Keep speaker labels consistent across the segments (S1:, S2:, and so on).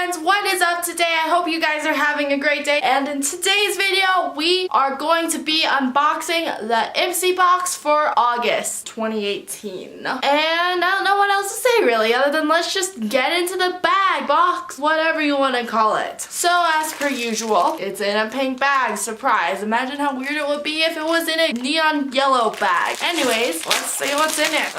S1: friends, what is up today? I hope you guys are having a great day, and in today's video we are going to be unboxing the Ipsy box for August 2018. And I don't know what else to say really other than let's just get into the bag, box, whatever you want to call it. So as per usual, it's in a pink bag. Surprise. Imagine how weird it would be if it was in a neon yellow bag. Anyways, let's see what's in it.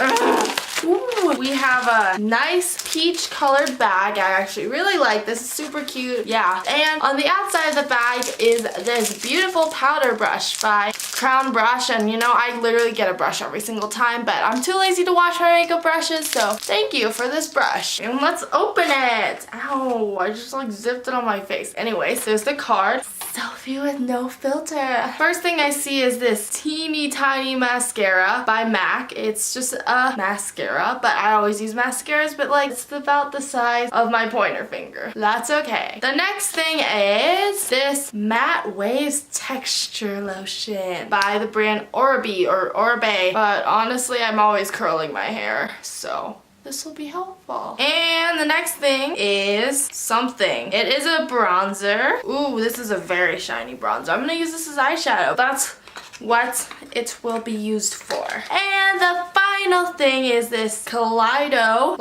S1: Ooh, we have a nice peach colored bag. I actually really like this. It's super cute. Yeah. And on the outside of the bag is this beautiful powder brush by Crown Brush. And you know, I literally get a brush every single time, but I'm too lazy to wash my makeup brushes, so thank you for this brush. And let's open it. Ow, I just like zipped it on my face. Anyways, there's the card. Selfie with no filter. First thing I see is this teeny tiny mascara by MAC. It's just a mascara, but I always use mascaras, but like it's about the size of my pointer finger. That's okay. The next thing is this Matte Waves Texture Lotion by the brand Orbe or Orbe, but honestly I'm always curling my hair, so this will be helpful. And the next thing is something. It is a bronzer. Ooh, this is a very shiny bronzer. I'm gonna use this as eyeshadow. That's what it will be used for. And the final thing is this Kaleidoscope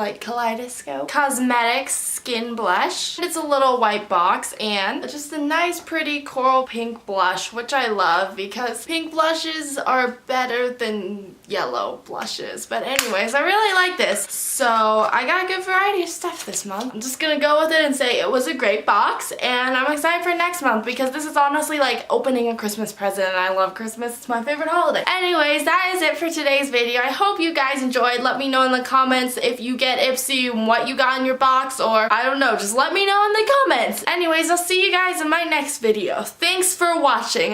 S1: Cosmetics Skin Blush. It's a little white box and just a nice pretty coral pink blush, which I love because pink blushes are better than yellow blushes. But anyways, I really like this. So I got a good variety of stuff this month. I'm just gonna go with it and say it was a great box, and I'm excited for next month because this is honestly like opening a Christmas present, and I love Christmas. It's my favorite holiday. Anyways, that is it for today's video. I hope you guys enjoyed. Let me know in the comments if you get Ipsy and what you got in your box, or I don't know, just let me know in the comments. Anyways, I'll see you guys in my next video. Thanks for watching.